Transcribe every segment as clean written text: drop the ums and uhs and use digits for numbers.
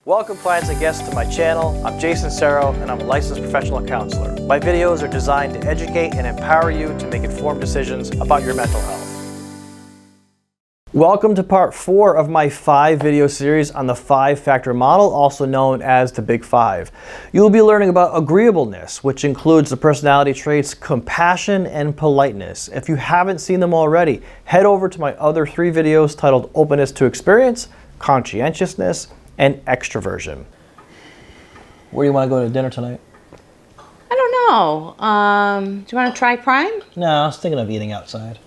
Welcome clients and guests to my channel. I'm Jason Cerro and I'm a licensed professional counselor. My videos are designed to educate and empower you to make informed decisions about your mental health. Welcome to part 4 of my 5-video series on the 5-factor model, also known as the Big 5. You'll be learning about agreeableness, which includes the personality traits compassion and politeness. If you haven't seen them already, head over to my other 3 videos titled Openness to Experience, Conscientiousness, and Extroversion. Where do you want to go to dinner tonight? I don't know. Do you want to try Prime? No, I was thinking of eating outside.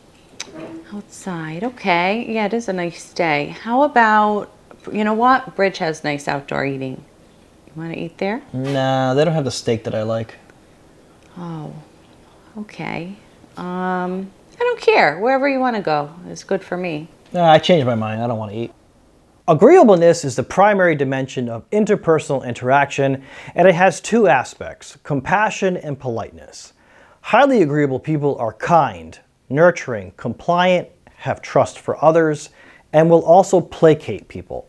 Outside, okay. Yeah, it is a nice day. How about, you know what? Bridge has nice outdoor eating. You want to eat there? Nah, they don't have the steak that I like. Oh, okay. I don't care. Wherever you want to go is good for me. Nah, I changed my mind. I don't want to eat. Agreeableness is the primary dimension of interpersonal interaction, and it has 2 aspects, compassion and politeness. Highly agreeable people are kind, nurturing, compliant, have trust for others, and will also placate people.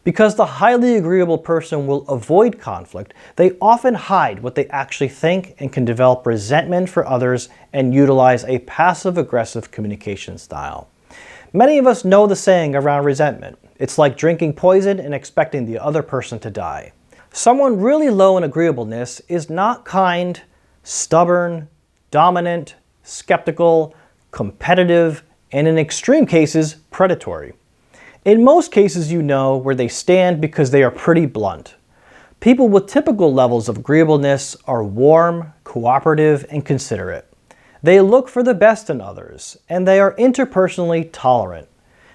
Because the highly agreeable person will avoid conflict, they often hide what they actually think and can develop resentment for others and utilize a passive-aggressive communication style. Many of us know the saying around resentment. It's like drinking poison and expecting the other person to die. Someone really low in agreeableness is not kind, stubborn, dominant, skeptical, competitive, and in extreme cases, predatory. In most cases, you know where they stand because they are pretty blunt. People with typical levels of agreeableness are warm, cooperative, and considerate. They look for the best in others, and they are interpersonally tolerant.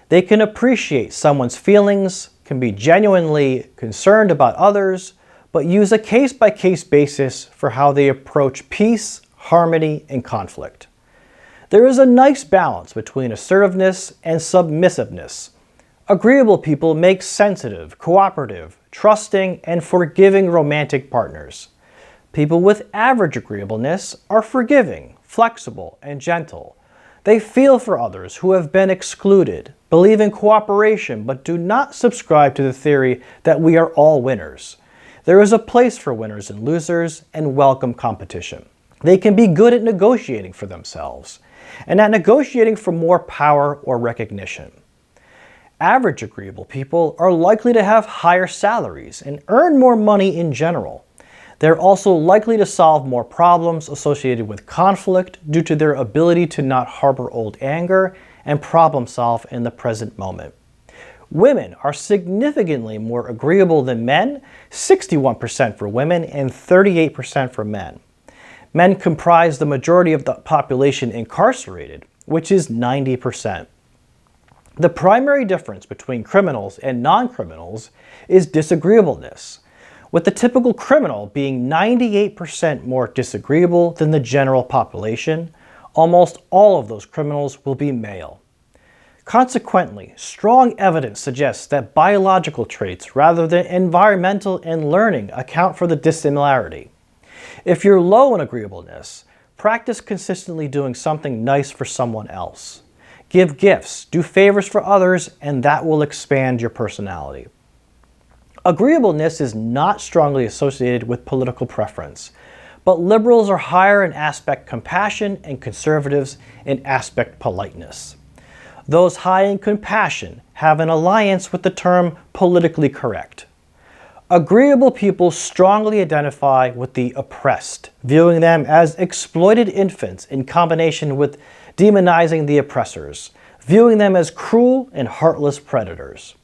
They can appreciate someone's feelings, can be genuinely concerned about others, but use a case-by-case basis for how they approach peace, harmony, and conflict. There is a nice balance between assertiveness and submissiveness. Agreeable people make sensitive, cooperative, trusting, and forgiving romantic partners. People with average agreeableness are forgiving, flexible, and gentle. They feel for others who have been excluded, believe in cooperation, but do not subscribe to the theory that we are all winners. There is a place for winners and losers and welcome competition. They can be good at negotiating for themselves and at negotiating for more power or recognition. Average agreeable people are likely to have higher salaries and earn more money in general. They're also likely to solve more problems associated with conflict due to their ability to not harbor old anger and problem solve in the present moment. Women are significantly more agreeable than men, 61% for women and 38% for men. Men comprise the majority of the population incarcerated, which is 90%. The primary difference between criminals and non-criminals is disagreeableness, with the typical criminal being 98% more disagreeable than the general population. Almost all of those criminals will be male. Consequently, strong evidence suggests that biological traits rather than environmental and learning account for the dissimilarity. If you're low in agreeableness, practice consistently doing something nice for someone else. Give gifts, do favors for others, and that will expand your personality. Agreeableness is not strongly associated with political preference, but liberals are higher in aspect compassion and conservatives in aspect politeness. Those high in compassion have an alliance with the term politically correct. Agreeable people strongly identify with the oppressed, viewing them as exploited infants in combination with demonizing the oppressors, viewing them as cruel and heartless predators.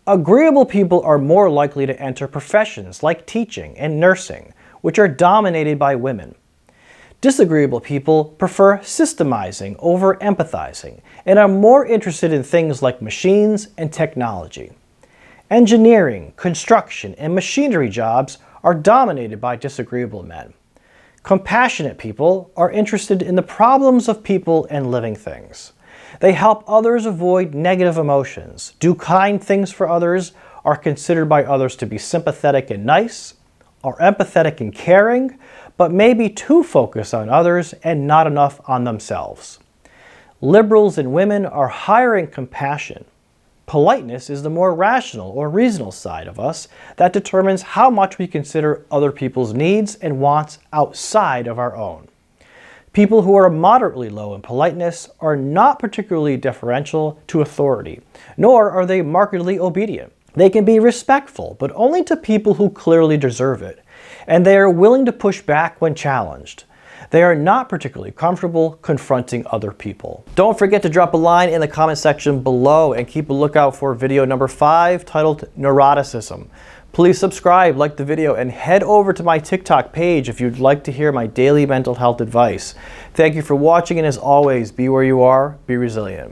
Agreeable people are more likely to enter professions like teaching and nursing, which are dominated by women. Disagreeable people prefer systemizing over empathizing and are more interested in things like machines and technology. Engineering, construction, and machinery jobs are dominated by disagreeable men. Compassionate people are interested in the problems of people and living things. They help others avoid negative emotions, do kind things for others, are considered by others to be sympathetic and nice, are empathetic and caring, but may be too focused on others and not enough on themselves. Liberals and women are higher in compassion, Politeness is the more rational or reasonable side of us that determines how much we consider other people's needs and wants outside of our own. People who are moderately low in politeness are not particularly deferential to authority, nor are they markedly obedient. They can be respectful, but only to people who clearly deserve it, and they are willing to push back when challenged. They are not particularly comfortable confronting other people. Don't forget to drop a line in the comment section below and keep a lookout for video number 5 titled Neuroticism. Please subscribe, like the video, and head over to my TikTok page if you'd like to hear my daily mental health advice. Thank you for watching, and as always, be where you are, be resilient.